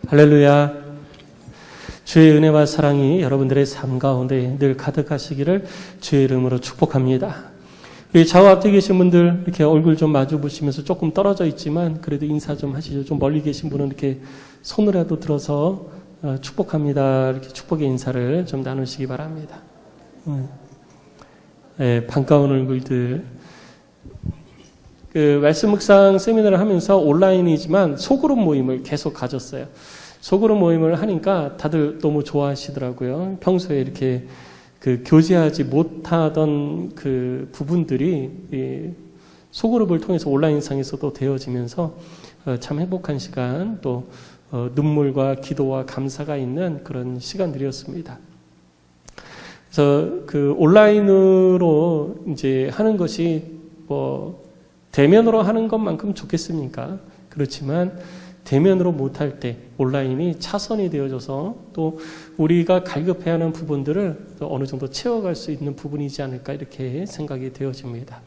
할렐루야. 주의 은혜와 사랑이 여러분들의 삶 가운데 늘 가득하시기를 주의 이름으로 축복합니다. 우리 좌우 앞에 계신 분들 이렇게 얼굴 좀 마주 보시면서 조금 떨어져 있지만 그래도 인사 좀 하시죠. 좀 멀리 계신 분은 이렇게 손이라도 들어서 축복합니다. 이렇게 축복의 인사를 좀 나누시기 바랍니다. 네, 반가운 얼굴들. 말씀 묵상 세미나를 하면서 온라인이지만 소그룹 모임을 계속 가졌어요. 소그룹 모임을 하니까 다들 너무 좋아하시더라고요. 평소에 이렇게 교제하지 못하던 그 부분들이 이 소그룹을 통해서 온라인상에서도 되어지면서 참 행복한 시간, 또 눈물과 기도와 감사가 있는 그런 시간들이었습니다. 그래서 그 온라인으로 이제 하는 것이 대면으로 하는 것만큼 좋겠습니까? 그렇지만 대면으로 못할 때 온라인이 차선이 되어져서 또 우리가 갈급해야 하는 부분들을 어느 정도 채워갈 수 있는 부분이지 않을까 이렇게 생각이 되어집니다.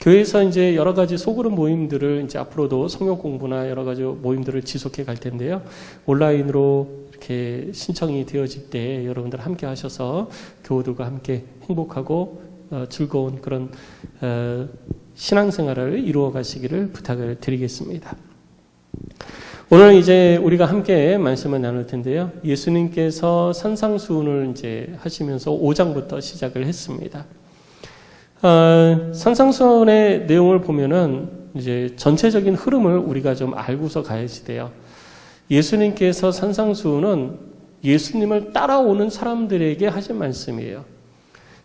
교회에서 이제 여러 가지 소그룹 모임들을 이제 앞으로도 성경 공부나 여러 가지 모임들을 지속해 갈 텐데요. 온라인으로 이렇게 신청이 되어질 때 여러분들 함께 하셔서 교우들과 함께 행복하고 즐거운 그런 신앙생활을 이루어 가시기를 부탁을 드리겠습니다. 오늘 이제 우리가 함께 말씀을 나눌 텐데요. 예수님께서 산상수훈을 이제 하시면서 5장부터 시작을 했습니다. 산상수훈의 내용을 보면은 이제 전체적인 흐름을 우리가 좀 알고서 가야지 돼요. 예수님께서 산상수훈은 예수님을 따라오는 사람들에게 하신 말씀이에요.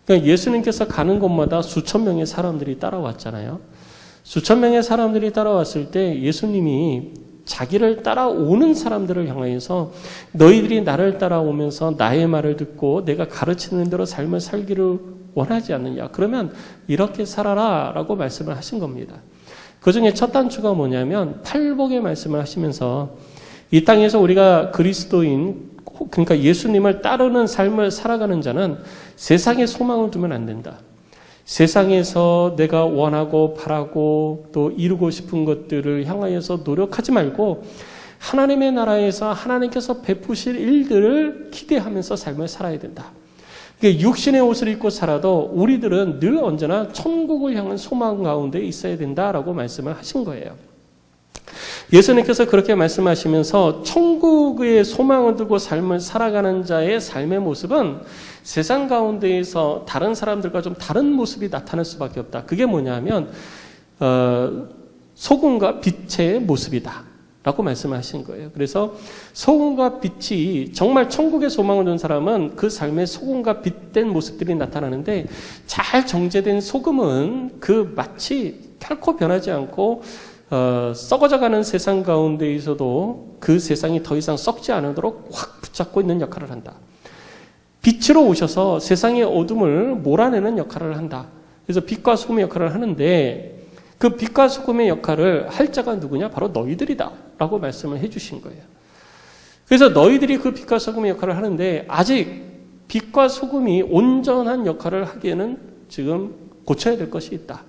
그러니까 예수님께서 가는 곳마다 수천 명의 사람들이 따라왔잖아요. 수천 명의 사람들이 따라왔을 때 예수님이 자기를 따라오는 사람들을 향하여서 너희들이 나를 따라오면서 나의 말을 듣고 내가 가르치는 대로 삶을 살기를 원하지 않느냐. 그러면 이렇게 살아라 라고 말씀을 하신 겁니다. 그 중에 첫 단추가 뭐냐면 팔복의 말씀을 하시면서 이 땅에서 우리가 그리스도인, 그러니까 예수님을 따르는 삶을 살아가는 자는 세상에 소망을 두면 안 된다. 세상에서 내가 원하고 바라고 또 이루고 싶은 것들을 향하여서 노력하지 말고 하나님의 나라에서 하나님께서 베푸실 일들을 기대하면서 삶을 살아야 된다. 육신의 옷을 입고 살아도 우리들은 늘 언제나 천국을 향한 소망 가운데 있어야 된다라고 말씀을 하신 거예요. 예수님께서 그렇게 말씀하시면서 천국의 소망을 두고 삶을 살아가는 자의 삶의 모습은 세상 가운데에서 다른 사람들과 좀 다른 모습이 나타날 수밖에 없다. 그게 뭐냐면 소금과 빛의 모습이다 라고 말씀을 하신 거예요. 그래서 소금과 빛이 정말 천국의 소망을 둔 사람은 그 삶의 소금과 빛된 모습들이 나타나는데 잘 정제된 소금은 그 맛이 결코 변하지 않고 썩어져가는 세상 가운데에서도 그 세상이 더 이상 썩지 않도록 확 붙잡고 있는 역할을 한다. 빛으로 오셔서 세상의 어둠을 몰아내는 역할을 한다. 그래서 빛과 소금의 역할을 하는데 그 빛과 소금의 역할을 할 자가 누구냐? 바로 너희들이다 라고 말씀을 해주신 거예요. 그래서 너희들이 그 빛과 소금의 역할을 하는데 아직 빛과 소금이 온전한 역할을 하기에는 지금 고쳐야 될 것이 있다.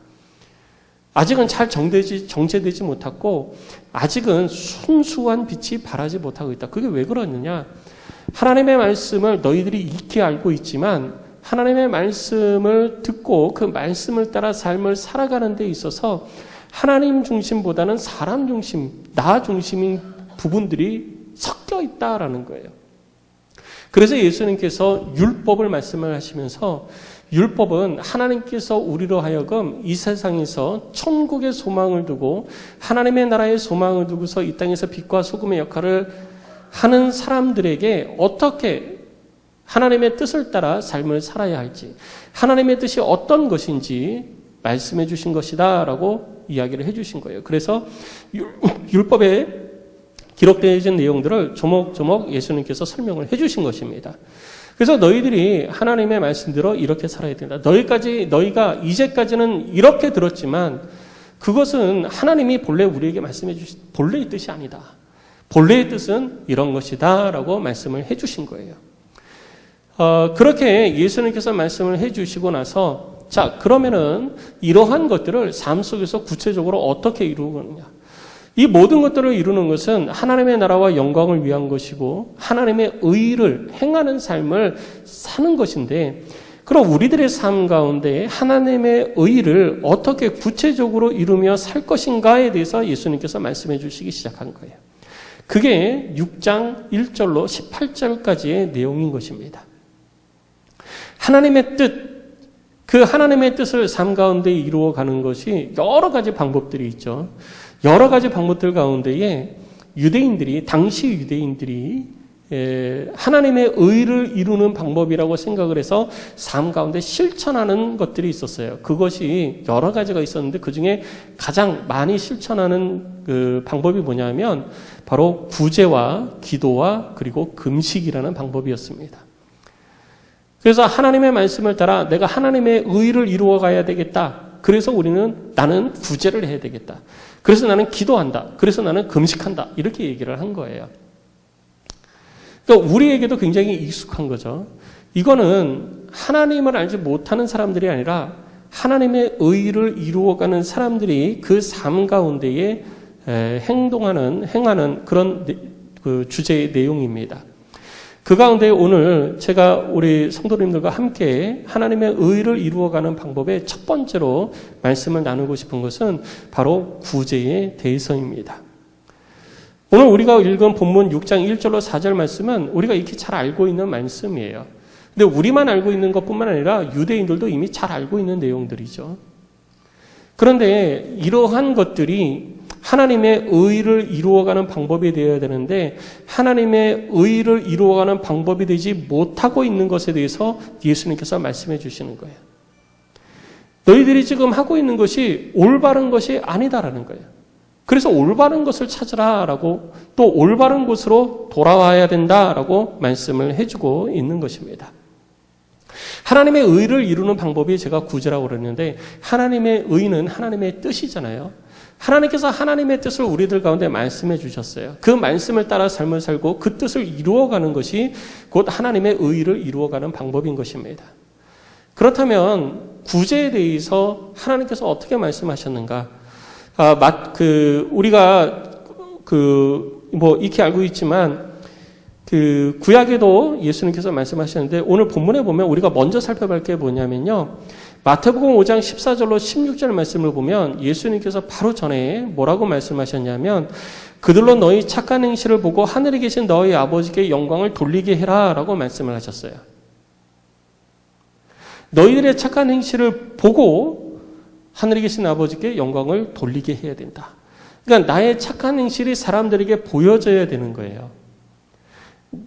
아직은 잘 정제되지 못하고 아직은 순수한 빛이 발하지 못하고 있다. 그게 왜 그러느냐? 하나님의 말씀을 너희들이 익히 알고 있지만 하나님의 말씀을 듣고 그 말씀을 따라 삶을 살아가는 데 있어서 하나님 중심보다는 사람 중심, 나 중심인 부분들이 섞여 있다라는 거예요. 그래서 예수님께서 율법을 말씀을 하시면서 율법은 하나님께서 우리로 하여금 이 세상에서 천국의 소망을 두고 하나님의 나라의 소망을 두고서 이 땅에서 빛과 소금의 역할을 하는 사람들에게 어떻게 하나님의 뜻을 따라 삶을 살아야 할지, 하나님의 뜻이 어떤 것인지 말씀해 주신 것이다 라고 이야기를 해 주신 거예요. 그래서 율법에 기록되어 있는 내용들을 조목조목 예수님께서 설명을 해 주신 것입니다. 그래서 너희들이 하나님의 말씀대로 이렇게 살아야 된다. 너희가 이제까지는 이렇게 들었지만 그것은 하나님이 본래 우리에게 말씀해 주신 본래의 뜻이 아니다. 본래의 뜻은 이런 것이다 라고 말씀을 해 주신 거예요. 그렇게 예수님께서 말씀을 해주시고 나서 자, 그러면은 이러한 것들을 삶 속에서 구체적으로 어떻게 이루느냐. 이 모든 것들을 이루는 것은 하나님의 나라와 영광을 위한 것이고 하나님의 의를 행하는 삶을 사는 것인데 그럼 우리들의 삶 가운데 하나님의 의를 어떻게 구체적으로 이루며 살 것인가에 대해서 예수님께서 말씀해 주시기 시작한 거예요. 그게 6장 1절로 18절까지의 내용인 것입니다. 하나님의 뜻, 그 하나님의 뜻을 삶 가운데 이루어가는 것이 여러 가지 방법들이 있죠. 여러 가지 방법들 가운데에 당시 유대인들이 하나님의 의를 이루는 방법이라고 생각을 해서 삶 가운데 실천하는 것들이 있었어요. 그것이 여러 가지가 있었는데 그중에 가장 많이 실천하는 그 방법이 뭐냐면 바로 구제와 기도와 그리고 금식이라는 방법이었습니다. 그래서 하나님의 말씀을 따라 내가 하나님의 의를 이루어 가야 되겠다. 그래서 나는 구제를 해야 되겠다. 그래서 나는 기도한다. 그래서 나는 금식한다. 이렇게 얘기를 한 거예요. 그러니까 우리에게도 굉장히 익숙한 거죠. 이거는 하나님을 알지 못하는 사람들이 아니라 하나님의 의를 이루어가는 사람들이 그 삶 가운데에 행하는 그런 그 주제의 내용입니다. 그 가운데 오늘 제가 우리 성도님들과 함께 하나님의 의를 이루어가는 방법의 첫 번째로 말씀을 나누고 싶은 것은 바로 구제에 대해서입니다. 오늘 우리가 읽은 본문 6장 1절로 4절 말씀은 우리가 익히 잘 알고 있는 말씀이에요. 근데 우리만 알고 있는 것뿐만 아니라 유대인들도 이미 잘 알고 있는 내용들이죠. 그런데 이러한 것들이 하나님의 의를 이루어가는 방법이 되어야 되는데 하나님의 의를 이루어가는 방법이 되지 못하고 있는 것에 대해서 예수님께서 말씀해 주시는 거예요. 너희들이 지금 하고 있는 것이 올바른 것이 아니다라는 거예요. 그래서 올바른 것을 찾으라라고 또 올바른 곳으로 돌아와야 된다라고 말씀을 해주고 있는 것입니다. 하나님의 의를 이루는 방법이 제가 구제라고 그랬는데 하나님의 의는 하나님의 뜻이잖아요. 하나님께서 하나님의 뜻을 우리들 가운데 말씀해 주셨어요. 그 말씀을 따라 삶을 살고 그 뜻을 이루어가는 것이 곧 하나님의 의를 이루어가는 방법인 것입니다. 그렇다면 구제에 대해서 하나님께서 어떻게 말씀하셨는가? 우리가 익히 알고 있지만 구약에도 예수님께서 말씀하셨는데 오늘 본문에 보면 우리가 먼저 살펴볼 게 뭐냐면요. 마태복음 5장 14절로 16절 말씀을 보면 예수님께서 바로 전에 뭐라고 말씀하셨냐면 그들로 너희 착한 행실을 보고 하늘에 계신 너희 아버지께 영광을 돌리게 해라 라고 말씀을 하셨어요. 너희들의 착한 행실을 보고 하늘에 계신 아버지께 영광을 돌리게 해야 된다. 그러니까 나의 착한 행실이 사람들에게 보여져야 되는 거예요.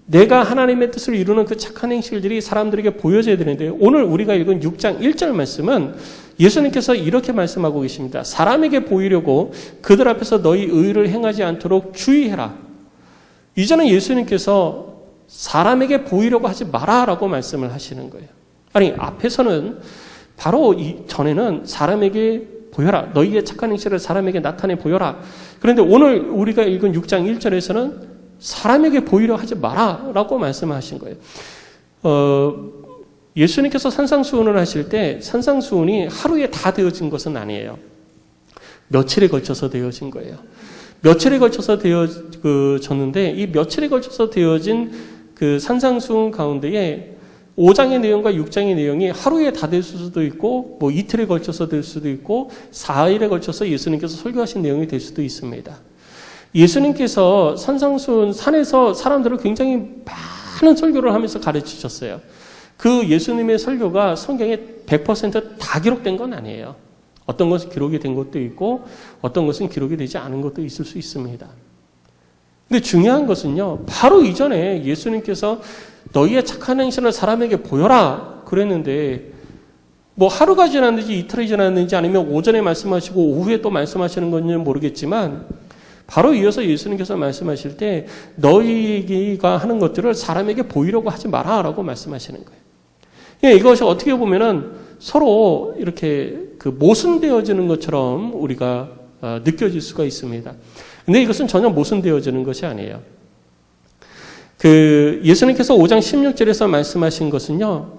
내가 하나님의 뜻을 이루는 그 착한 행실들이 사람들에게 보여져야 되는데 오늘 우리가 읽은 6장 1절 말씀은 예수님께서 이렇게 말씀하고 계십니다. 사람에게 보이려고 그들 앞에서 너희 의를 행하지 않도록 주의해라. 이제는 예수님께서 사람에게 보이려고 하지 마라라고 말씀을 하시는 거예요. 아니 앞에서는 바로 전에는 사람에게 보여라. 너희의 착한 행실을 사람에게 나타내 보여라. 그런데 오늘 우리가 읽은 6장 1절에서는 사람에게 보이려 하지 마라 라고 말씀하신 거예요. 예수님께서 산상수훈을 하실 때 산상수훈이 하루에 다 되어진 것은 아니에요. 며칠에 걸쳐서 되어진 거예요. 며칠에 걸쳐서 되어졌는데 이 며칠에 걸쳐서 되어진 그 산상수훈 가운데에 5장의 내용과 6장의 내용이 하루에 다 될 수도 있고 뭐 이틀에 걸쳐서 될 수도 있고 4일에 걸쳐서 예수님께서 설교하신 내용이 될 수도 있습니다. 예수님께서 산상수훈 산에서 사람들을 굉장히 많은 설교를 하면서 가르치셨어요. 그 예수님의 설교가 성경에 100% 기록된 건 아니에요. 어떤 것은 기록이 된 것도 있고 어떤 것은 기록이 되지 않은 것도 있을 수 있습니다. 근데 중요한 것은요. 바로 이전에 예수님께서 너희의 착한 행실을 사람에게 보여라 그랬는데 뭐 하루가 지났는지 이틀이 지났는지 아니면 오전에 말씀하시고 오후에 또 말씀하시는 건지는 모르겠지만 바로 이어서 예수님께서 말씀하실 때 너희가 하는 것들을 사람에게 보이려고 하지 마라라고 말씀하시는 거예요. 이것이 어떻게 보면은 서로 이렇게 모순되어지는 것처럼 우리가 느껴질 수가 있습니다. 근데 이것은 전혀 모순되어지는 것이 아니에요. 예수님께서 5장 16절에서 말씀하신 것은요,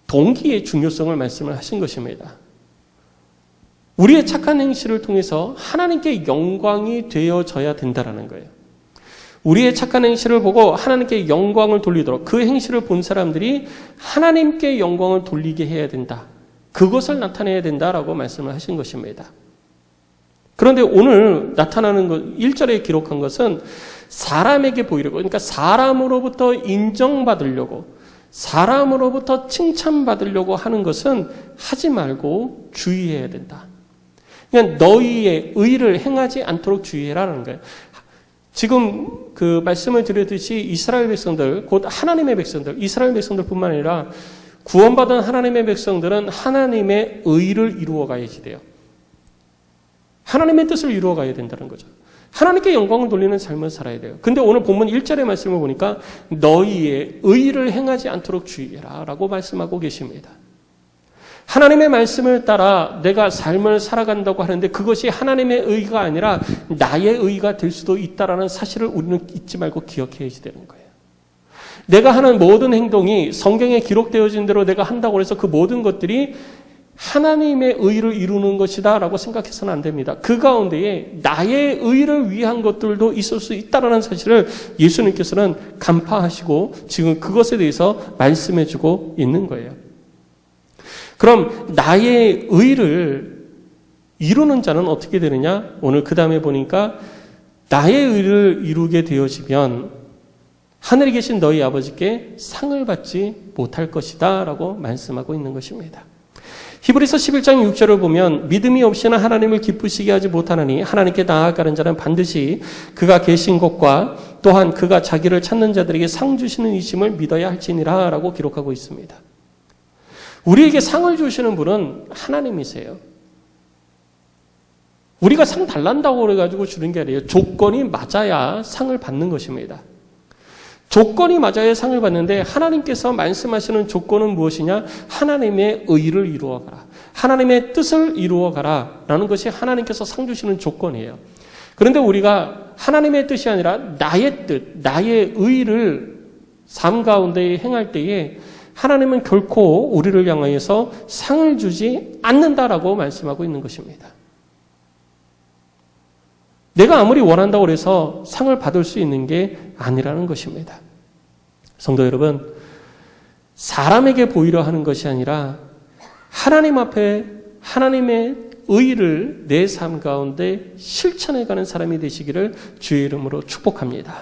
동기의 중요성을 말씀을 하신 것입니다. 우리의 착한 행실을 통해서 하나님께 영광이 되어져야 된다라는 거예요. 우리의 착한 행실을 보고 하나님께 영광을 돌리도록 그 행실을 본 사람들이 하나님께 영광을 돌리게 해야 된다. 그것을 나타내야 된다라고 말씀을 하신 것입니다. 그런데 오늘 나타나는 것, 1절에 기록한 것은 사람에게 보이려고, 그러니까 사람으로부터 인정받으려고, 사람으로부터 칭찬받으려고 하는 것은 하지 말고 주의해야 된다. 그러니까 너희의 의를 행하지 않도록 주의해라는 거예요. 지금 그 말씀을 드렸듯이 이스라엘 백성들, 곧 하나님의 백성들, 이스라엘 백성들뿐만 아니라 구원받은 하나님의 백성들은 하나님의 의를 이루어 가야지 돼요. 하나님의 뜻을 이루어 가야 된다는 거죠. 하나님께 영광을 돌리는 삶을 살아야 돼요. 근데 오늘 본문 1절의 말씀을 보니까 너희의 의를 행하지 않도록 주의해라 라고 말씀하고 계십니다. 하나님의 말씀을 따라 내가 삶을 살아간다고 하는데 그것이 하나님의 의가 아니라 나의 의가 될 수도 있다라는 사실을 우리는 잊지 말고 기억해야지 되는 거예요. 내가 하는 모든 행동이 성경에 기록되어진 대로 내가 한다고 해서 그 모든 것들이 하나님의 의를 이루는 것이다 라고 생각해서는 안 됩니다. 그 가운데에 나의 의를 위한 것들도 있을 수 있다는 사실을 예수님께서는 간파하시고 지금 그것에 대해서 말씀해주고 있는 거예요. 그럼 나의 의를 이루는 자는 어떻게 되느냐? 오늘 그 다음에 보니까 나의 의를 이루게 되어지면 하늘에 계신 너희 아버지께 상을 받지 못할 것이다 라고 말씀하고 있는 것입니다. 히브리서 11장 6절을 보면 믿음이 없이는 하나님을 기쁘시게 하지 못하나니 하나님께 나아가는 자는 반드시 그가 계신 것과 또한 그가 자기를 찾는 자들에게 상 주시는 이심을 믿어야 할지니라 라고 기록하고 있습니다. 우리에게 상을 주시는 분은 하나님이세요. 우리가 상 달란다고 그래가지고 주는 게 아니에요. 조건이 맞아야 상을 받는 것입니다. 조건이 맞아야 상을 받는데 하나님께서 말씀하시는 조건은 무엇이냐? 하나님의 의를 이루어가라. 하나님의 뜻을 이루어가라. 라는 것이 하나님께서 상 주시는 조건이에요. 그런데 우리가 하나님의 뜻이 아니라 나의 뜻, 나의 의를 삶 가운데 행할 때에 하나님은 결코 우리를 향하여서 상을 주지 않는다라고 말씀하고 있는 것입니다. 내가 아무리 원한다고 해서 상을 받을 수 있는 게 아니라는 것입니다. 성도 여러분, 사람에게 보이려 하는 것이 아니라 하나님 앞에 하나님의 의를 내 삶 가운데 실천해가는 사람이 되시기를 주의 이름으로 축복합니다.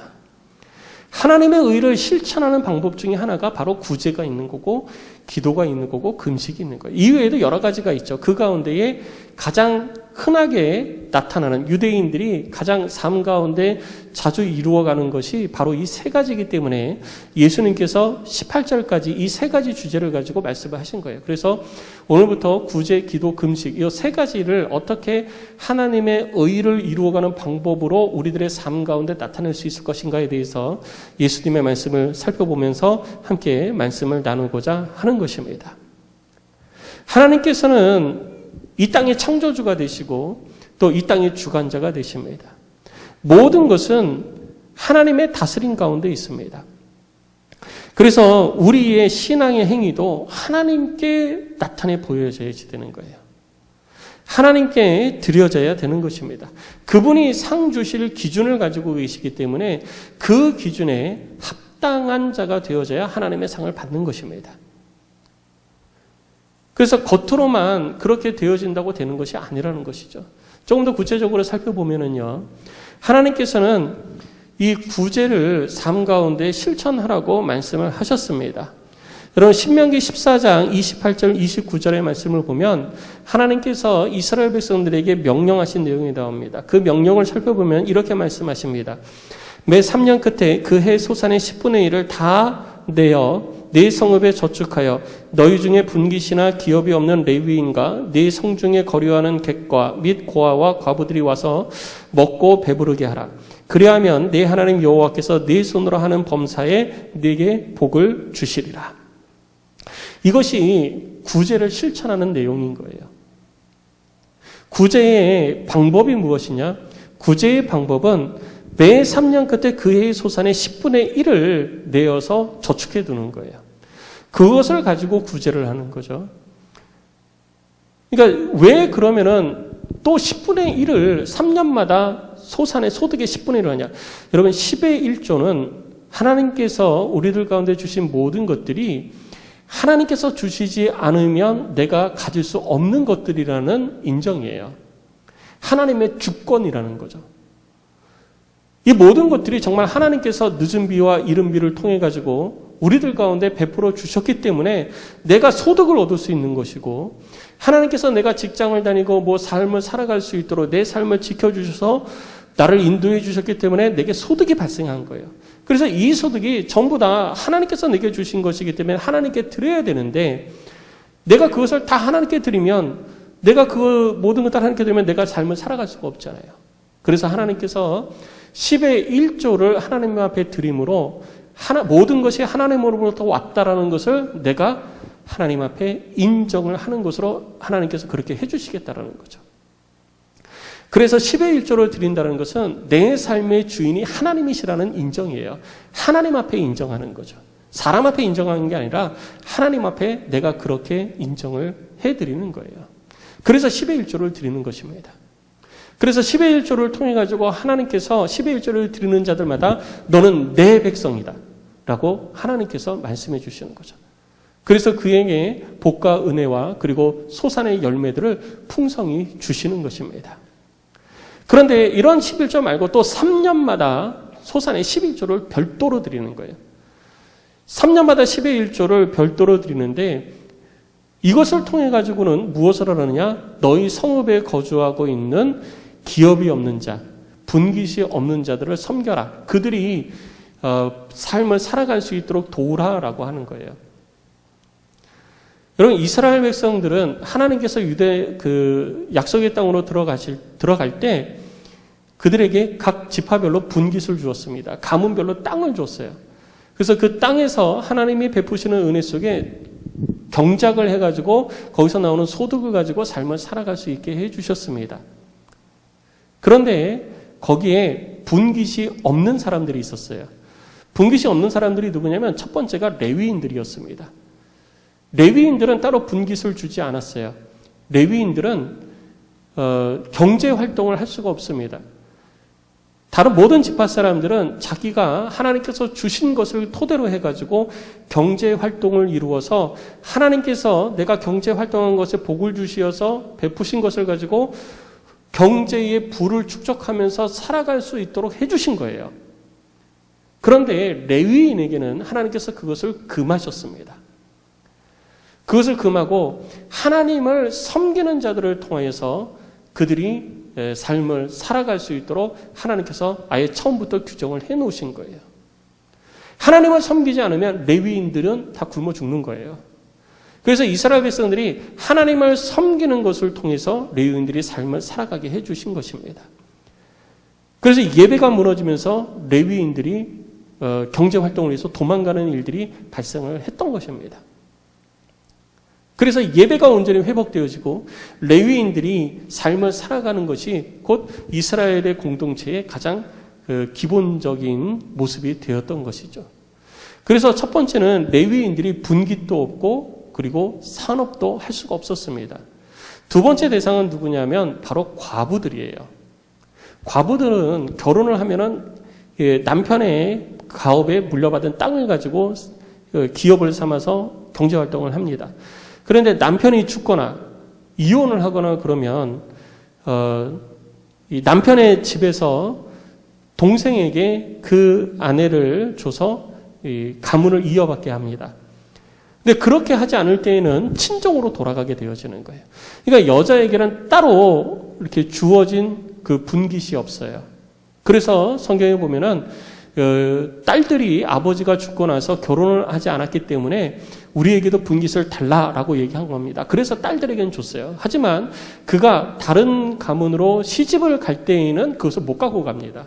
하나님의 의를 실천하는 방법 중에 하나가 바로 구제가 있는 거고 기도가 있는 거고 금식이 있는 거예요. 이외에도 여러 가지가 있죠. 그 가운데에 가장 흔하게 나타나는 유대인들이 가장 삶 가운데 자주 이루어가는 것이 바로 이 세 가지이기 때문에 예수님께서 18절까지 이 세 가지 주제를 가지고 말씀을 하신 거예요. 그래서 오늘부터 구제, 기도, 금식 이 세 가지를 어떻게 하나님의 의를 이루어가는 방법으로 우리들의 삶 가운데 나타낼 수 있을 것인가에 대해서 예수님의 말씀을 살펴보면서 함께 말씀을 나누고자 하는 것입니다. 하나님께서는 이 땅의 창조주가 되시고 또 이 땅의 주관자가 되십니다. 모든 것은 하나님의 다스림 가운데 있습니다. 그래서 우리의 신앙의 행위도 하나님께 나타내 보여져야지 되는 거예요. 하나님께 드려져야 되는 것입니다. 그분이 상 주실 기준을 가지고 계시기 때문에 그 기준에 합당한 자가 되어져야 하나님의 상을 받는 것입니다. 그래서 겉으로만 그렇게 되어진다고 되는 것이 아니라는 것이죠. 조금 더 구체적으로 살펴보면은요, 하나님께서는 이 구제를 삶 가운데 실천하라고 말씀을 하셨습니다. 여러분 신명기 14장 28절 29절의 말씀을 보면 하나님께서 이스라엘 백성들에게 명령하신 내용이 나옵니다. 그 명령을 살펴보면 이렇게 말씀하십니다. 매 3년 끝에 그 해 소산의 10분의 1을 다 내어 네 성읍에 저축하여 너희 중에 분깃이나 기업이 없는 레위인과 네 성 중에 거류하는 객과 및 고아와 과부들이 와서 먹고 배부르게 하라. 그리하면 네 하나님 여호와께서 네 손으로 하는 범사에 네게 복을 주시리라. 이것이 구제를 실천하는 내용인 거예요. 구제의 방법이 무엇이냐? 구제의 방법은 매 3년 끝에 그 해의 소산의 10분의 1을 내어서 저축해 두는 거예요. 그것을 가지고 구제를 하는 거죠. 그러니까 왜 그러면은 또 10분의 1을 3년마다 소산의 소득의 10분의 1을 하냐. 여러분 10의 1조는 하나님께서 우리들 가운데 주신 모든 것들이 하나님께서 주시지 않으면 내가 가질 수 없는 것들이라는 인정이에요. 하나님의 주권이라는 거죠. 이 모든 것들이 정말 하나님께서 늦은 비와 이른 비를 통해 가지고 우리들 가운데 베풀어 주셨기 때문에 내가 소득을 얻을 수 있는 것이고, 하나님께서 내가 직장을 다니고 뭐 삶을 살아갈 수 있도록 내 삶을 지켜주셔서 나를 인도해 주셨기 때문에 내게 소득이 발생한 거예요. 그래서 이 소득이 전부 다 하나님께서 내게 주신 것이기 때문에 하나님께 드려야 되는데, 내가 그것을 다 하나님께 드리면, 내가 그 모든 것을 하나님께 드리면 내가 삶을 살아갈 수가 없잖아요. 그래서 하나님께서 10의 1조를 하나님 앞에 드림으로 모든 것이 하나님으로부터 왔다라는 것을 내가 하나님 앞에 인정을 하는 것으로 하나님께서 그렇게 해주시겠다라는 거죠. 그래서 10의 1조를 드린다는 것은 내 삶의 주인이 하나님이시라는 인정이에요. 하나님 앞에 인정하는 거죠. 사람 앞에 인정하는 게 아니라 하나님 앞에 내가 그렇게 인정을 해드리는 거예요. 그래서 10의 1조를 드리는 것입니다. 그래서 10의 1조를 통해 가지고 하나님께서 10의 1조를 드리는 자들마다 너는 내 백성이다 라고 하나님께서 말씀해 주시는 거죠. 그래서 그에게 복과 은혜와 그리고 소산의 열매들을 풍성히 주시는 것입니다. 그런데 이런 11조 말고 또 3년마다 소산의 11조를 별도로 드리는 거예요. 3년마다 10의 1조를 별도로 드리는데, 이것을 통해 가지고는 무엇을 하느냐? 너희 성읍에 거주하고 있는 기업이 없는 자, 분깃이 없는 자들을 섬겨라. 그들이 삶을 살아갈 수 있도록 도우라라고 하는 거예요. 여러분, 이스라엘 백성들은 하나님께서 유대 약속의 땅으로 들어갈 때 그들에게 각 지파별로 분깃을 주었습니다. 가문별로 땅을 줬어요. 그래서 그 땅에서 하나님이 베푸시는 은혜 속에 경작을 해가지고 거기서 나오는 소득을 가지고 삶을 살아갈 수 있게 해주셨습니다. 그런데 거기에 분깃이 없는 사람들이 있었어요. 분깃이 없는 사람들이 누구냐면 첫 번째가 레위인들이었습니다. 레위인들은 따로 분깃을 주지 않았어요. 레위인들은 경제 활동을 할 수가 없습니다. 다른 모든 지파 사람들은 자기가 하나님께서 주신 것을 토대로 해가지고 경제 활동을 이루어서 하나님께서 내가 경제 활동한 것에 복을 주시어서 베푸신 것을 가지고 경제의 부를 축적하면서 살아갈 수 있도록 해주신 거예요. 그런데 레위인에게는 하나님께서 그것을 금하셨습니다. 그것을 금하고 하나님을 섬기는 자들을 통해서 그들이 삶을 살아갈 수 있도록 하나님께서 아예 처음부터 규정을 해놓으신 거예요. 하나님을 섬기지 않으면 레위인들은 다 굶어 죽는 거예요. 그래서 이스라엘 백성들이 하나님을 섬기는 것을 통해서 레위인들이 삶을 살아가게 해주신 것입니다. 그래서 예배가 무너지면서 레위인들이 경제활동을 위해서 도망가는 일들이 발생을 했던 것입니다. 그래서 예배가 온전히 회복되어지고 레위인들이 삶을 살아가는 것이 곧 이스라엘의 공동체의 가장 기본적인 모습이 되었던 것이죠. 그래서 첫 번째는 레위인들이 분깃도 없고 그리고 산업도 할 수가 없었습니다. 두 번째 대상은 누구냐면 바로 과부들이에요. 과부들은 결혼을 하면은 남편의 가업에 물려받은 땅을 가지고 기업을 삼아서 경제활동을 합니다. 그런데 남편이 죽거나 이혼을 하거나 그러면 이 남편의 집에서 동생에게 그 아내를 줘서 이 가문을 이어받게 합니다. 근데 그렇게 하지 않을 때에는 친정으로 돌아가게 되어지는 거예요. 그러니까 여자에게는 따로 이렇게 주어진 그 분깃이 없어요. 그래서 성경에 보면은 딸들이 아버지가 죽고 나서 결혼을 하지 않았기 때문에 우리에게도 분깃을 달라라고 얘기한 겁니다. 그래서 딸들에게는 줬어요. 하지만 그가 다른 가문으로 시집을 갈 때에는 그것을 못 갖고 갑니다.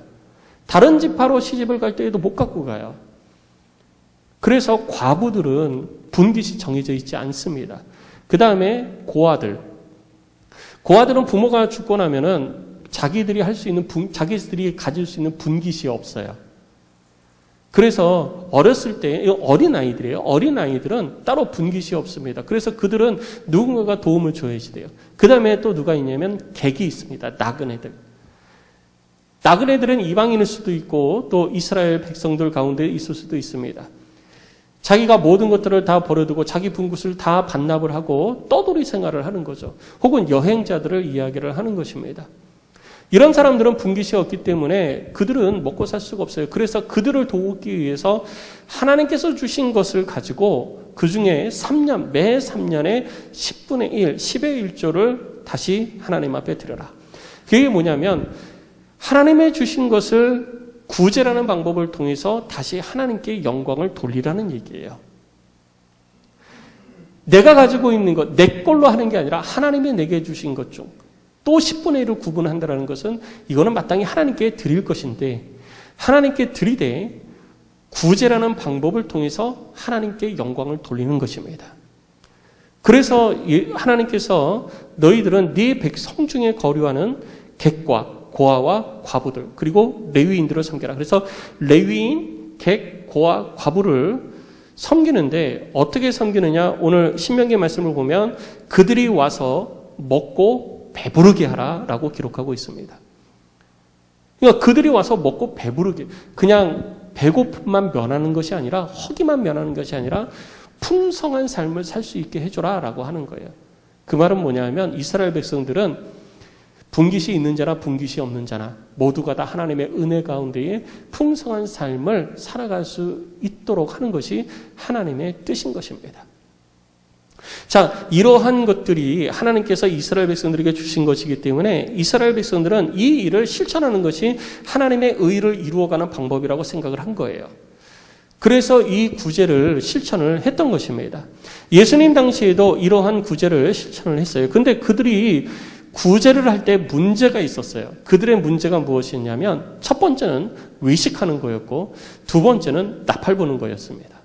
다른 지파로 시집을 갈 때에도 못 갖고 가요. 그래서 과부들은 분깃이 정해져 있지 않습니다. 그 다음에 고아들. 고아들은 부모가 죽고 나면은 자기들이 자기들이 가질 수 있는 분깃이 없어요. 그래서 어렸을 때 어린아이들이에요. 어린아이들은 따로 분깃이 없습니다. 그래서 그들은 누군가가 도움을 줘야지 돼요. 그 다음에 또 누가 있냐면 객이 있습니다. 나그네들. 나그네들은 이방인일 수도 있고 또 이스라엘 백성들 가운데 있을 수도 있습니다. 자기가 모든 것들을 다 버려두고 자기 분깃을 다 반납을 하고 떠돌이 생활을 하는 거죠. 혹은 여행자들을 이야기를 하는 것입니다. 이런 사람들은 분깃이 없기 때문에 그들은 먹고 살 수가 없어요. 그래서 그들을 도우기 위해서 하나님께서 주신 것을 가지고 그 중에 매 3년에 10분의 1, 10의 1조를 다시 하나님 앞에 드려라. 그게 뭐냐면 하나님의 주신 것을 구제라는 방법을 통해서 다시 하나님께 영광을 돌리라는 얘기예요. 내가 가지고 있는 것, 내 걸로 하는 게 아니라 하나님이 내게 주신 것 중 또 10분의 1을 구분한다는 것은 이거는 마땅히 하나님께 드릴 것인데 하나님께 드리되 구제라는 방법을 통해서 하나님께 영광을 돌리는 것입니다. 그래서 하나님께서 너희들은 네 백성 중에 거류하는 객과 고아와 과부들 그리고 레위인들을 섬겨라. 그래서 레위인, 객, 고아, 과부를 섬기는데 어떻게 섬기느냐? 오늘 신명기 말씀을 보면 그들이 와서 먹고 배부르게 하라라고 기록하고 있습니다. 그러니까 그들이 와서 먹고 배부르게 그냥 배고픔만 면하는 것이 아니라 허기만 면하는 것이 아니라 풍성한 삶을 살 수 있게 해줘라라고 하는 거예요. 그 말은 뭐냐면 이스라엘 백성들은 분깃이 있는 자나 분깃이 없는 자나 모두가 다 하나님의 은혜 가운데에 풍성한 삶을 살아갈 수 있도록 하는 것이 하나님의 뜻인 것입니다. 자, 이러한 것들이 하나님께서 이스라엘 백성들에게 주신 것이기 때문에 이스라엘 백성들은 이 일을 실천하는 것이 하나님의 의를 이루어가는 방법이라고 생각을 한 거예요. 그래서 이 구제를 실천을 했던 것입니다. 예수님 당시에도 이러한 구제를 실천을 했어요. 근데 그들이 구제를 할 때 문제가 있었어요. 그들의 문제가 무엇이었냐면 첫 번째는 외식하는 거였고 두 번째는 나팔 부는 거였습니다.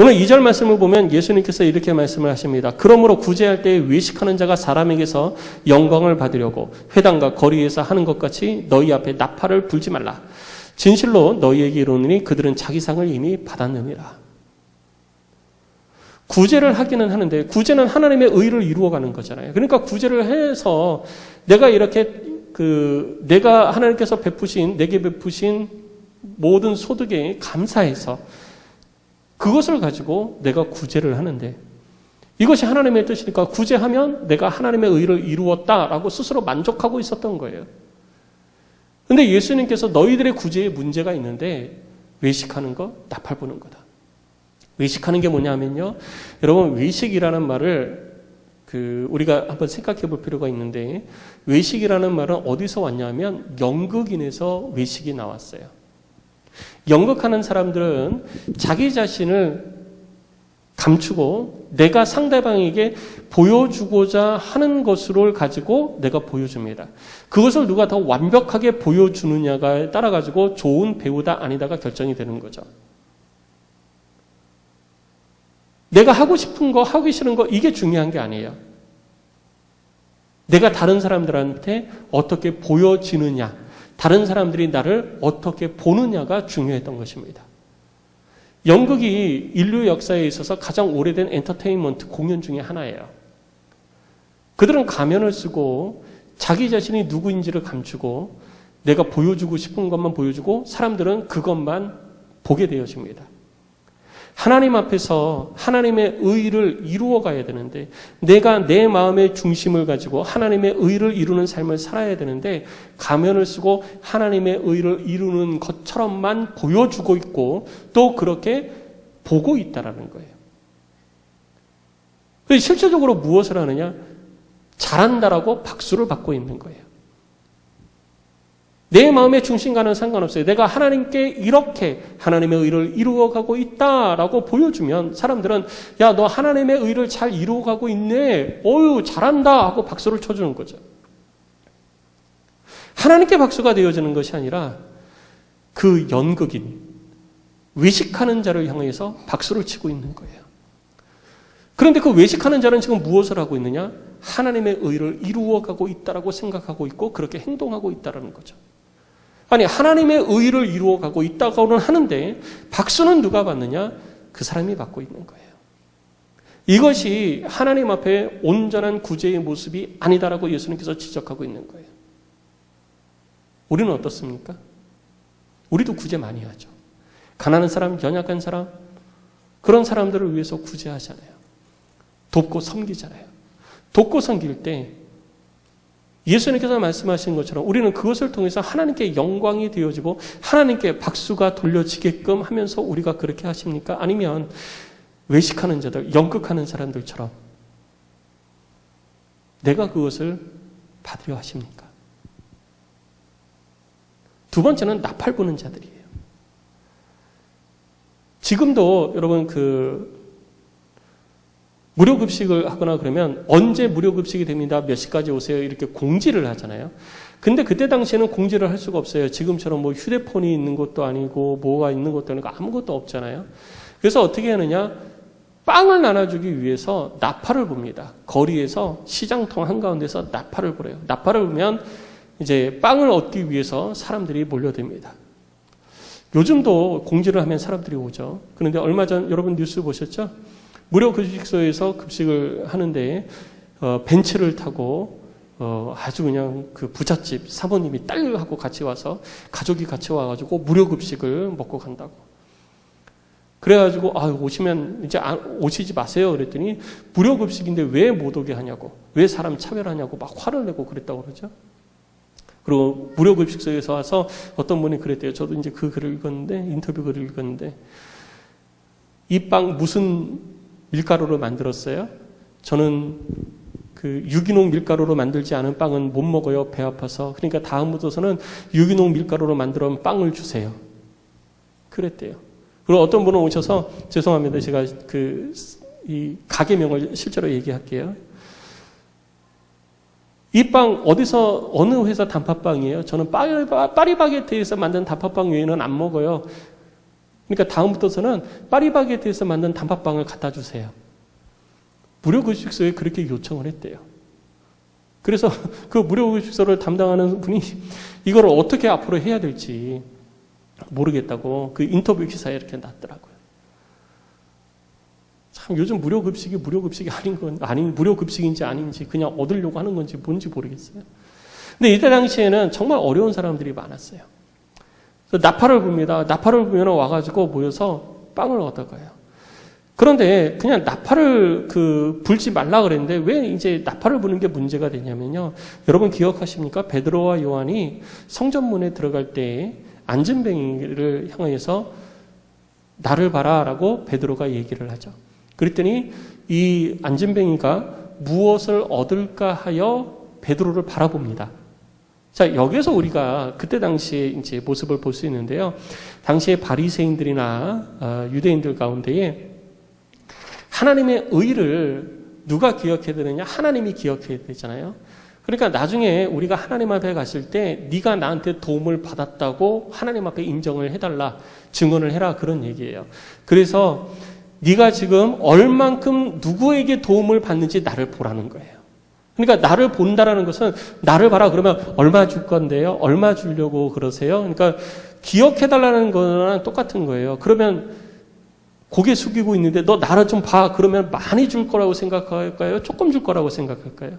오늘 2절 말씀을 보면 예수님께서 이렇게 말씀을 하십니다. 그러므로 구제할 때 외식하는 자가 사람에게서 영광을 받으려고 회당과 거리에서 하는 것 같이 너희 앞에 나팔을 불지 말라. 진실로 너희에게 이르노니 그들은 자기 상을 이미 받았느니라. 구제를 하기는 하는데 구제는 하나님의 의를 이루어가는 거잖아요. 그러니까 구제를 해서 내가 이렇게 내가 하나님께서 내게 베푸신 모든 소득에 감사해서 그것을 가지고 내가 구제를 하는데 이것이 하나님의 뜻이니까 구제하면 내가 하나님의 의를 이루었다라고 스스로 만족하고 있었던 거예요. 그런데 예수님께서 너희들의 구제에 문제가 있는데 외식하는 거, 나팔 부는 거다. 외식하는 게 뭐냐면요. 여러분 외식이라는 말을 우리가 한번 생각해 볼 필요가 있는데 외식이라는 말은 어디서 왔냐면 연극인에서 외식이 나왔어요. 연극하는 사람들은 자기 자신을 감추고 내가 상대방에게 보여주고자 하는 것을 가지고 내가 보여줍니다. 그것을 누가 더 완벽하게 보여주느냐가 따라 가지고 좋은 배우다 아니다가 결정이 되는 거죠. 내가 하고 싶은 거, 하기 싫은 거 이게 중요한 게 아니에요. 내가 다른 사람들한테 어떻게 보여지느냐, 다른 사람들이 나를 어떻게 보느냐가 중요했던 것입니다. 연극이 인류 역사에 있어서 가장 오래된 엔터테인먼트 공연 중에 하나예요. 그들은 가면을 쓰고 자기 자신이 누구인지를 감추고 내가 보여주고 싶은 것만 보여주고 사람들은 그것만 보게 되어집니다. 하나님 앞에서 하나님의 의를 이루어 가야 되는데 내가 내 마음의 중심을 가지고 하나님의 의를 이루는 삶을 살아야 되는데 가면을 쓰고 하나님의 의를 이루는 것처럼만 보여주고 있고 또 그렇게 보고 있다라는 거예요. 그래서 실제적으로 무엇을 하느냐? 잘한다라고 박수를 받고 있는 거예요. 내 마음의 중심과는 상관없어요. 내가 하나님께 이렇게 하나님의 의를 이루어가고 있다라고 보여주면 사람들은 야, 너 하나님의 의를 잘 이루어가고 있네. 어유 잘한다 하고 박수를 쳐주는 거죠. 하나님께 박수가 되어지는 것이 아니라 그 연극인, 외식하는 자를 향해서 박수를 치고 있는 거예요. 그런데 그 외식하는 자는 지금 무엇을 하고 있느냐? 하나님의 의를 이루어가고 있다라고 생각하고 있고 그렇게 행동하고 있다라는 거죠. 아니, 하나님의 의를 이루어가고 있다고는 하는데 박수는 누가 받느냐? 그 사람이 받고 있는 거예요. 이것이 하나님 앞에 온전한 구제의 모습이 아니다라고 예수님께서 지적하고 있는 거예요. 우리는 어떻습니까? 우리도 구제 많이 하죠. 가난한 사람, 연약한 사람, 그런 사람들을 위해서 구제하잖아요. 돕고 섬기잖아요. 돕고 섬길 때 예수님께서 말씀하신 것처럼 우리는 그것을 통해서 하나님께 영광이 되어지고 하나님께 박수가 돌려지게끔 하면서 우리가 그렇게 하십니까? 아니면 외식하는 자들, 연극하는 사람들처럼 내가 그것을 받으려 하십니까? 두 번째는 나팔 부는 자들이에요. 지금도 여러분 무료급식을 하거나 그러면 언제 무료급식이 됩니다. 몇 시까지 오세요. 이렇게 공지를 하잖아요. 근데 그때 당시에는 공지를 할 수가 없어요. 지금처럼 뭐 휴대폰이 있는 것도 아니고 뭐가 있는 것도 아니고 아무것도 없잖아요. 그래서 어떻게 하느냐. 빵을 나눠주기 위해서 나팔을 붑니다. 거리에서 시장통 한가운데서 나팔을 불어요. 나팔을 불면 이제 빵을 얻기 위해서 사람들이 몰려듭니다. 요즘도 공지를 하면 사람들이 오죠. 그런데 얼마 전 여러분 뉴스 보셨죠? 무료 급식소에서 급식을 하는데 벤츠를 타고 아주 그냥 그 부잣집 사모님이 딸하고 같이 와서 가족이 같이 와가지고 무료 급식을 먹고 간다고. 그래가지고 오시면 이제 오시지 마세요. 그랬더니 무료 급식인데 왜 못 오게 하냐고, 왜 사람 차별하냐고 막 화를 내고 그랬다고 그러죠. 그리고 무료 급식소에서 와서 어떤 분이 그랬대요. 저도 이제 그 글을 읽었는데, 인터뷰 글을 읽었는데, 이 빵 무슨 밀가루로 만들었어요? 저는 그 유기농 밀가루로 만들지 않은 빵은 못 먹어요. 배 아파서. 그러니까 다음부터서는 유기농 밀가루로 만들어 놓은 빵을 주세요. 그랬대요. 그리고 어떤 분은 오셔서, 죄송합니다. 제가 이 가게명을 실제로 얘기할게요. 이 빵 어디서 어느 회사 단팥빵이에요? 저는 파리바게트에서 만든 단팥빵 외에는 안 먹어요. 그러니까 다음부터서는 파리바게트에서 만든 단팥빵을 갖다 주세요. 무료급식소에 그렇게 요청을 했대요. 그래서 그 무료급식소를 담당하는 분이 이걸 어떻게 앞으로 해야 될지 모르겠다고 그 인터뷰 기사에 이렇게 났더라고요. 참 요즘 무료급식이 아닌 무료급식인지 아닌지 그냥 얻으려고 하는 건지 뭔지 모르겠어요. 근데 이때 당시에는 정말 어려운 사람들이 많았어요. 그래서 나팔을 붑니다. 나팔을 불면 와가지고 모여서 빵을 얻어가요. 그런데 그냥 나팔을 불지 말라 그랬는데 왜 이제 나팔을 부는 게 문제가 되냐면요. 여러분 기억하십니까? 베드로와 요한이 성전문에 들어갈 때 안전뱅이를 향해서 나를 봐라라고 베드로가 얘기를 하죠. 그랬더니 이 안전뱅이가 무엇을 얻을까 하여 베드로를 바라봅니다. 자, 여기서 우리가 그때 당시에 이제 모습을 볼 수 있는데요. 당시에 바리새인들이나 유대인들 가운데에 하나님의 의를 누가 기억해야 되느냐? 하나님이 기억해야 되잖아요. 그러니까 나중에 우리가 하나님 앞에 갔을 때 네가 나한테 도움을 받았다고 하나님 앞에 인정을 해달라, 증언을 해라, 그런 얘기예요. 그래서 네가 지금 얼만큼 누구에게 도움을 받는지 나를 보라는 거예요. 그러니까 나를 본다라는 것은 나를 봐라 그러면 얼마 줄 건데요? 얼마 주려고 그러세요? 그러니까 기억해달라는 거랑 똑같은 거예요. 그러면 고개 숙이고 있는데 너 나를 좀 봐. 그러면 많이 줄 거라고 생각할까요? 조금 줄 거라고 생각할까요?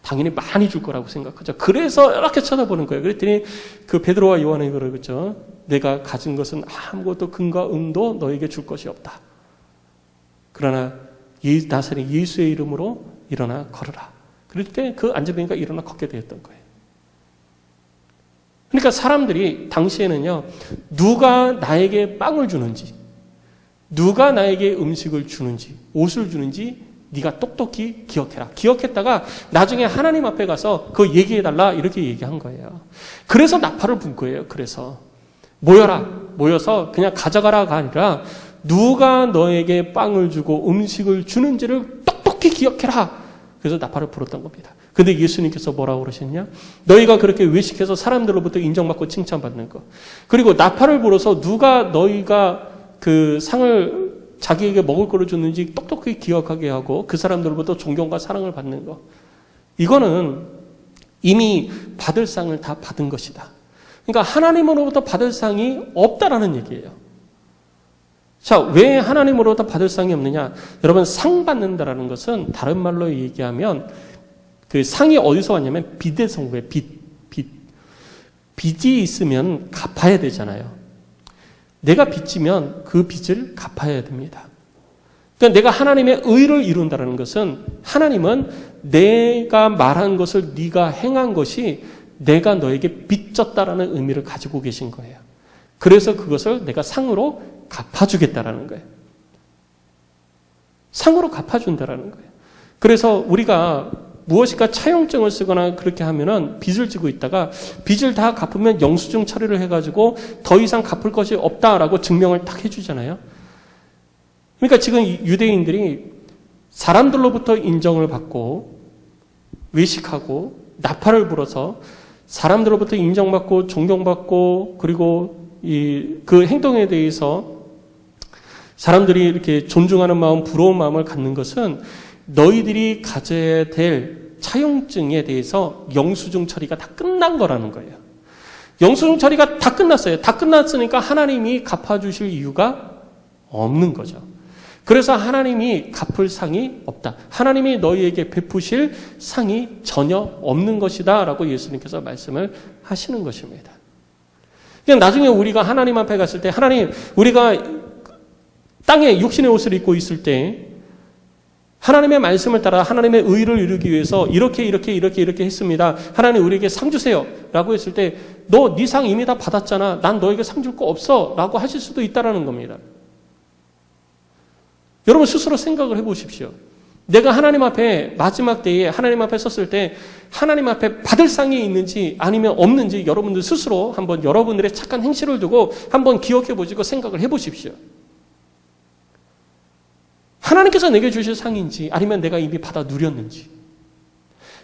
당연히 많이 줄 거라고 생각하죠. 그래서 이렇게 쳐다보는 거예요. 그랬더니 그 베드로와 요한이 그러죠. 내가 가진 것은 아무것도 금과 은도 너에게 줄 것이 없다. 그러나 나사렛 예수의 이름으로 일어나 걸으라. 그럴 때 그 안전뱅이가 일어나 걷게 되었던 거예요. 그러니까 사람들이 당시에는요. 누가 나에게 빵을 주는지, 누가 나에게 음식을 주는지, 옷을 주는지 네가 똑똑히 기억해라. 기억했다가 나중에 하나님 앞에 가서 그거 얘기해달라 이렇게 얘기한 거예요. 그래서 나팔을 분 거예요. 그래서 모여서 그냥 가져가라가 아니라 누가 너에게 빵을 주고 음식을 주는지를 똑똑히 기억해라. 그래서 나팔을 불었던 겁니다. 근데 예수님께서 뭐라고 그러셨냐? 너희가 그렇게 외식해서 사람들로부터 인정받고 칭찬받는 거. 그리고 나팔을 불어서 누가 너희가 그 상을 자기에게 먹을 거를 줬는지 똑똑히 기억하게 하고 그 사람들로부터 존경과 사랑을 받는 거. 이거는 이미 받을 상을 다 받은 것이다. 그러니까 하나님으로부터 받을 상이 없다라는 얘기예요. 자, 왜 하나님으로부터 받을 상이 없느냐? 여러분, 상 받는다라는 것은 다른 말로 얘기하면 그 상이 어디서 왔냐면 빚에서 온 거예요. 빚이 있으면 갚아야 되잖아요. 내가 빚지면 그 빚을 갚아야 됩니다. 그러니까 내가 하나님의 의를 이룬다는 것은 하나님은 내가 말한 것을 네가 행한 것이 내가 너에게 빚졌다라는 의미를 가지고 계신 거예요. 그래서 그것을 내가 상으로 갚아주겠다라는 거예요. 상으로 갚아준다라는 거예요. 그래서 우리가 무엇인가 차용증을 쓰거나 그렇게 하면은 빚을 지고 있다가 빚을 다 갚으면 영수증 처리를 해가지고 더 이상 갚을 것이 없다라고 증명을 딱 해주잖아요. 그러니까 지금 유대인들이 사람들로부터 인정을 받고 외식하고 나팔을 불어서 사람들로부터 인정받고 존경받고 그리고 그 행동에 대해서 사람들이 이렇게 존중하는 마음, 부러운 마음을 갖는 것은 너희들이 가져야 될 차용증에 대해서 영수증 처리가 다 끝난 거라는 거예요. 영수증 처리가 다 끝났어요. 다 끝났으니까 하나님이 갚아주실 이유가 없는 거죠. 그래서 하나님이 갚을 상이 없다. 하나님이 너희에게 베푸실 상이 전혀 없는 것이다 라고 예수님께서 말씀을 하시는 것입니다. 그냥 나중에 우리가 하나님 앞에 갔을 때 하나님, 우리가 땅에 육신의 옷을 입고 있을 때 하나님의 말씀을 따라 하나님의 의를 이루기 위해서 이렇게 했습니다. 하나님 우리에게 상 주세요 라고 했을 때 너 네 상 이미 다 받았잖아. 난 너에게 상 줄 거 없어 라고 하실 수도 있다라는 겁니다. 여러분 스스로 생각을 해보십시오. 내가 하나님 앞에 마지막 때에 하나님 앞에 섰을 때 하나님 앞에 받을 상이 있는지 아니면 없는지 여러분들 스스로 한번 여러분들의 착한 행실을 두고 한번 기억해 보시고 생각을 해보십시오. 하나님께서 내게 주실 상인지 아니면 내가 이미 받아 누렸는지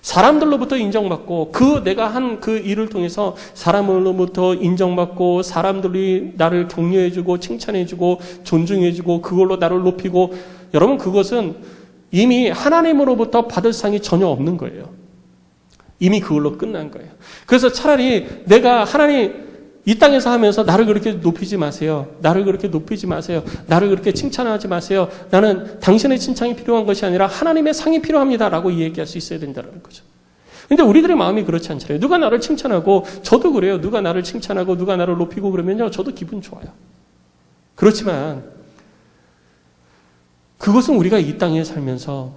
사람들로부터 인정받고 내가 한 그 일을 통해서 사람으로부터 인정받고 사람들이 나를 격려해주고 칭찬해주고 존중해주고 그걸로 나를 높이고 여러분 그것은 이미 하나님으로부터 받을 상이 전혀 없는 거예요. 이미 그걸로 끝난 거예요. 그래서 차라리 내가 하나님 이 땅에서 하면서 나를 그렇게 높이지 마세요. 나를 그렇게 높이지 마세요. 나를 그렇게 칭찬하지 마세요. 나는 당신의 칭찬이 필요한 것이 아니라 하나님의 상이 필요합니다. 라고 얘기할 수 있어야 된다는 거죠. 근데 우리들의 마음이 그렇지 않잖아요. 누가 나를 칭찬하고 저도 그래요. 누가 나를 칭찬하고 누가 나를 높이고 그러면요. 저도 기분 좋아요. 그렇지만 그것은 우리가 이 땅에 살면서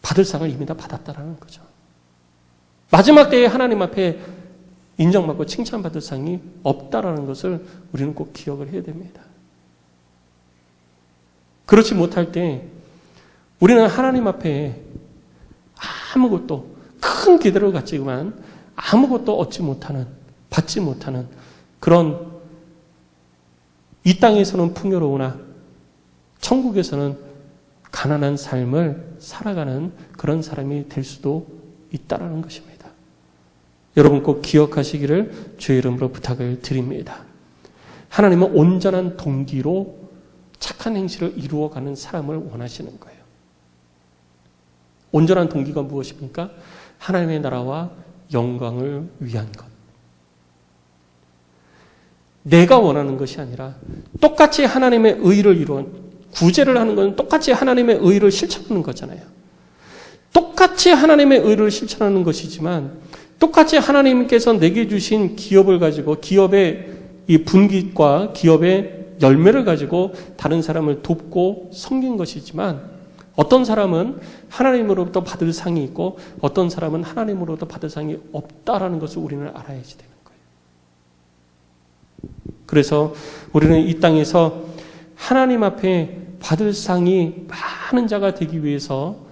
받을 상을 이미 다 받았다라는 거죠. 마지막 때에 하나님 앞에 인정받고 칭찬받을 상이 없다라는 것을 우리는 꼭 기억을 해야 됩니다. 그렇지 못할 때 우리는 하나님 앞에 아무것도 큰 기대를 갖지만 아무것도 얻지 못하는 받지 못하는 그런 이 땅에서는 풍요로우나 천국에서는 가난한 삶을 살아가는 그런 사람이 될 수도 있다라는 것입니다. 여러분 꼭 기억하시기를 주의 이름으로 부탁을 드립니다. 하나님은 온전한 동기로 착한 행실을 이루어가는 사람을 원하시는 거예요. 온전한 동기가 무엇입니까? 하나님의 나라와 영광을 위한 것. 내가 원하는 것이 아니라 똑같이 하나님의 의를 이루는 구제를 하는 것은 똑같이 하나님의 의를 실천하는 거잖아요. 똑같이 하나님의 의를 실천하는 것이지만 똑같이 하나님께서 내게 주신 기업을 가지고 기업의 이 분깃과 기업의 열매를 가지고 다른 사람을 돕고 섬긴 것이지만 어떤 사람은 하나님으로부터 받을 상이 있고 어떤 사람은 하나님으로부터 받을 상이 없다라는 것을 우리는 알아야지 되는 거예요. 그래서 우리는 이 땅에서 하나님 앞에 받을 상이 많은 자가 되기 위해서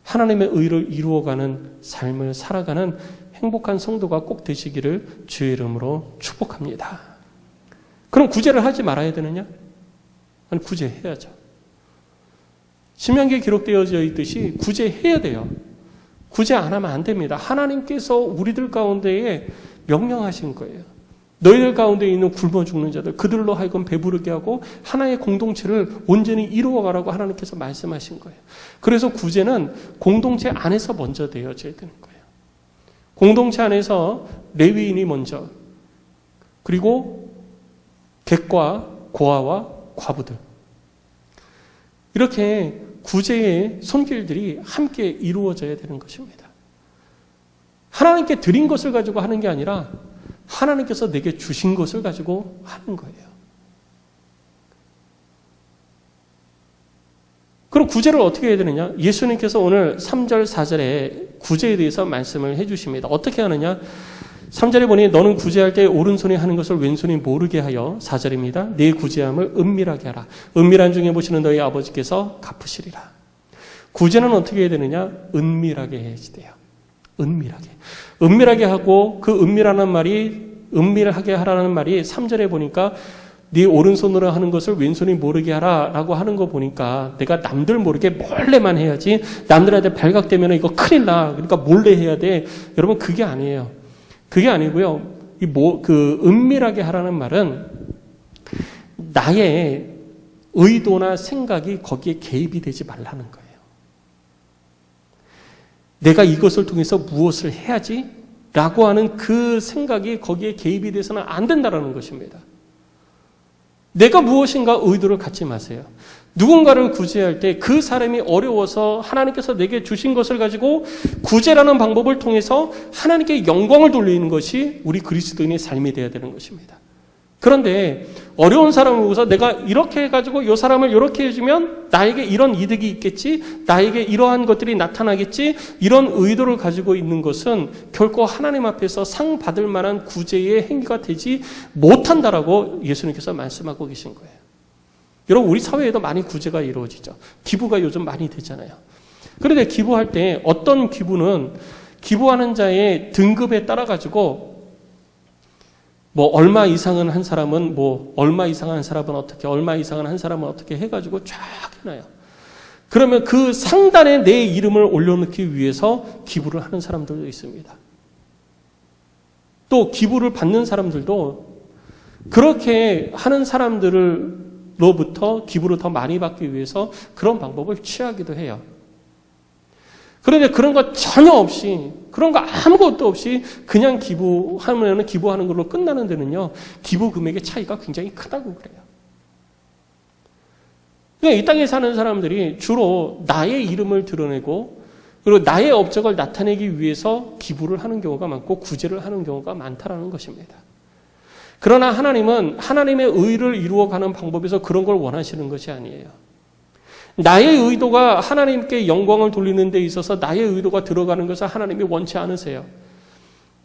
하나님의 의를 이루어가는 삶을 살아가는 행복한 성도가 꼭 되시기를 주의 이름으로 축복합니다. 그럼 구제를 하지 말아야 되느냐? 아니, 구제해야죠. 신명기에 기록되어져 있듯이 구제해야 돼요. 구제 안 하면 안 됩니다. 하나님께서 우리들 가운데에 명령하신 거예요. 너희들 가운데 있는 굶어 죽는 자들, 그들로 하여금 배부르게 하고 하나의 공동체를 온전히 이루어가라고 하나님께서 말씀하신 거예요. 그래서 구제는 공동체 안에서 먼저 되어져야 되는 거예요. 공동체 안에서 레위인이 먼저, 그리고 객과 고아와 과부들, 이렇게 구제의 손길들이 함께 이루어져야 되는 것입니다. 하나님께 드린 것을 가지고 하는 게 아니라 하나님께서 내게 주신 것을 가지고 하는 거예요. 그럼 구제를 어떻게 해야 되느냐? 예수님께서 오늘 3절, 4절에 구제에 대해서 말씀을 해주십니다. 어떻게 하느냐? 3절에 보니 너는 구제할 때 오른손이 하는 것을 왼손이 모르게 하여, 4절입니다. 내 구제함을 은밀하게 하라. 은밀한 중에 보시는 너희 아버지께서 갚으시리라. 구제는 어떻게 해야 되느냐? 은밀하게 해야지 돼요. 은밀하게 하고, 그 은밀하게 하라는 말이 3절에 보니까 네 오른손으로 하는 것을 왼손이 모르게 하라라고 하는 거 보니까 내가 남들 모르게 몰래만 해야지, 남들한테 발각되면 이거 큰일 나, 그러니까 몰래 해야 돼. 여러분, 그게 아니에요. 그게 아니고요. 그 은밀하게 하라는 말은 나의 의도나 생각이 거기에 개입이 되지 말라는 거예요. 내가 이것을 통해서 무엇을 해야지? 라고 하는 그 생각이 거기에 개입이 돼서는 안 된다는 것입니다. 내가 무엇인가 의도를 갖지 마세요. 누군가를 구제할 때 그 사람이 어려워서 하나님께서 내게 주신 것을 가지고 구제라는 방법을 통해서 하나님께 영광을 돌리는 것이 우리 그리스도인의 삶이 되어야 되는 것입니다. 그런데 어려운 사람을 보고서 내가 이렇게 해가지고 이 사람을 이렇게 해주면 나에게 이런 이득이 있겠지, 나에게 이러한 것들이 나타나겠지, 이런 의도를 가지고 있는 것은 결코 하나님 앞에서 상 받을 만한 구제의 행위가 되지 못한다라고 예수님께서 말씀하고 계신 거예요. 여러분, 우리 사회에도 많이 구제가 이루어지죠. 기부가 요즘 많이 되잖아요. 그런데 기부할 때 어떤 기부는 기부하는 자의 등급에 따라 가지고 뭐 얼마 이상은 한 사람은 얼마 이상한 사람은 어떻게, 얼마 이상은 한 사람은 어떻게 해가지고 쫙 해놔요. 그러면 그 상단에 내 이름을 올려놓기 위해서 기부를 하는 사람들도 있습니다. 또 기부를 받는 사람들도 그렇게 하는 사람들로부터 기부를 더 많이 받기 위해서 그런 방법을 취하기도 해요. 그런데 그런 거 전혀 없이, 그런 거 아무것도 없이 그냥 기부하면 기부하는 걸로 끝나는 데는요, 기부 금액의 차이가 굉장히 크다고 그래요. 그러니까 이 땅에 사는 사람들이 주로 나의 이름을 드러내고, 그리고 나의 업적을 나타내기 위해서 기부를 하는 경우가 많고 구제를 하는 경우가 많다라는 것입니다. 그러나 하나님은 하나님의 의를 이루어가는 방법에서 그런 걸 원하시는 것이 아니에요. 나의 의도가 하나님께 영광을 돌리는 데 있어서 나의 의도가 들어가는 것을 하나님이 원치 않으세요.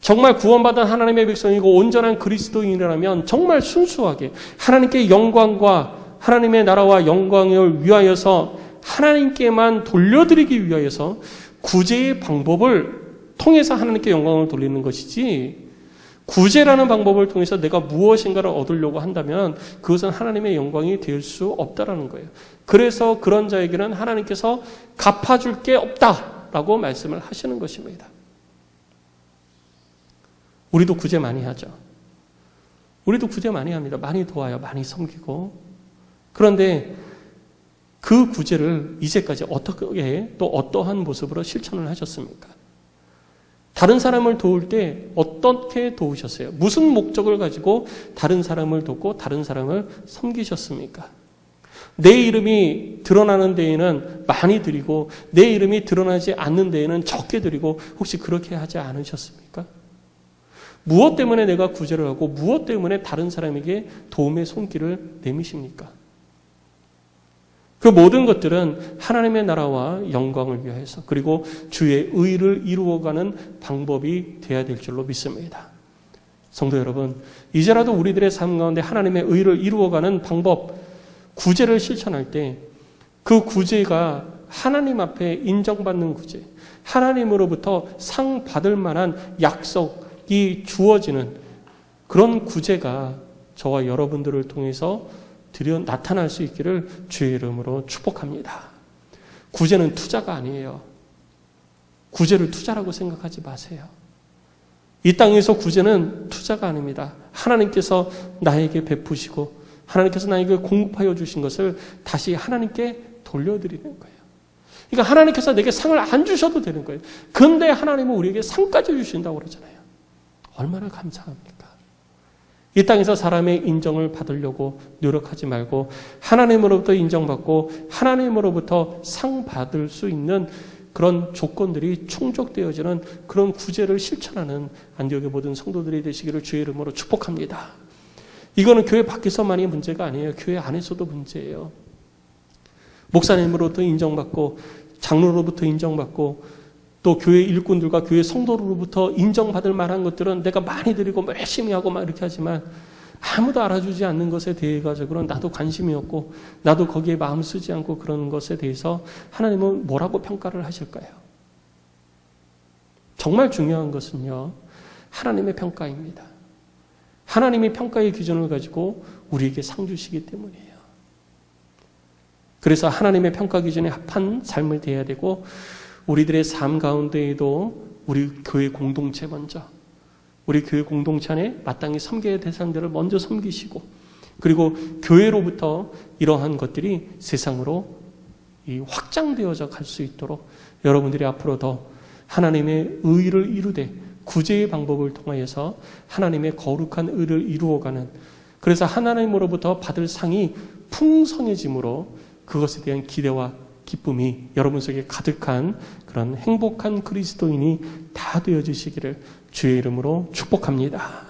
정말 구원받은 하나님의 백성이고 온전한 그리스도인이라면 정말 순수하게 하나님께 영광과 하나님의 나라와 영광을 위하여서 하나님께만 돌려드리기 위하여서 구제의 방법을 통해서 하나님께 영광을 돌리는 것이지, 구제라는 방법을 통해서 내가 무엇인가를 얻으려고 한다면 그것은 하나님의 영광이 될 수 없다라는 거예요. 그래서 그런 자에게는 하나님께서 갚아줄 게 없다라고 말씀을 하시는 것입니다. 우리도 구제 많이 하죠. 우리도 구제 많이 합니다. 많이 도와요. 많이 섬기고. 그런데 그 구제를 이제까지 어떻게, 또 어떠한 모습으로 실천을 하셨습니까? 다른 사람을 도울 때 어떻게 도우셨어요? 무슨 목적을 가지고 다른 사람을 돕고 다른 사람을 섬기셨습니까? 내 이름이 드러나는 데에는 많이 드리고 내 이름이 드러나지 않는 데에는 적게 드리고, 혹시 그렇게 하지 않으셨습니까? 무엇 때문에 내가 구제를 하고 무엇 때문에 다른 사람에게 도움의 손길을 내미십니까? 그 모든 것들은 하나님의 나라와 영광을 위하여서, 그리고 주의 의를 이루어가는 방법이 되어야 될 줄로 믿습니다. 성도 여러분, 이제라도 우리들의 삶 가운데 하나님의 의를 이루어가는 방법, 구제를 실천할 때 그 구제가 하나님 앞에 인정받는 구제, 하나님으로부터 상 받을 만한 약속이 주어지는 그런 구제가 저와 여러분들을 통해서 나타날 수 있기를 주의 이름으로 축복합니다. 구제는 투자가 아니에요. 구제를 투자라고 생각하지 마세요. 이 땅에서 구제는 투자가 아닙니다. 하나님께서 나에게 베푸시고 하나님께서 나에게 공급하여 주신 것을 다시 하나님께 돌려드리는 거예요. 그러니까 하나님께서 내게 상을 안 주셔도 되는 거예요. 그런데 하나님은 우리에게 상까지 주신다고 그러잖아요. 얼마나 감사합니까? 이 땅에서 사람의 인정을 받으려고 노력하지 말고 하나님으로부터 인정받고 하나님으로부터 상 받을 수 있는 그런 조건들이 충족되어지는 그런 구제를 실천하는 안디옥의 모든 성도들이 되시기를 주의 이름으로 축복합니다. 이거는 교회 밖에서만이 문제가 아니에요. 교회 안에서도 문제예요. 목사님으로부터 인정받고 장로로부터 인정받고 또 교회 일꾼들과 교회 성도로부터 인정받을 만한 것들은 내가 많이 드리고 열심히 하고 막 이렇게 하지만 아무도 알아주지 않는 것에 대해 가지고는 나도 관심이 없고 나도 거기에 마음 쓰지 않고 그런 것에 대해서 하나님은 뭐라고 평가를 하실까요? 정말 중요한 것은요, 하나님의 평가입니다. 하나님이 평가의 기준을 가지고 우리에게 상 주시기 때문이에요. 그래서 하나님의 평가 기준에 합한 삶을 대해야 되고 우리들의 삶 가운데에도 우리 교회 공동체 먼저 우리 교회 공동체 안에 마땅히 섬겨야 할 대상들을 먼저 섬기시고 그리고 교회로부터 이러한 것들이 세상으로 확장되어져 갈 수 있도록 여러분들이 앞으로 더 하나님의 의를 이루되 구제의 방법을 통하여서 하나님의 거룩한 의를 이루어가는 그래서 하나님으로부터 받을 상이 풍성해짐으로 그것에 대한 기대와 기쁨이 여러분 속에 가득한 그런 행복한 그리스도인이 다 되어지시기를 주의 이름으로 축복합니다.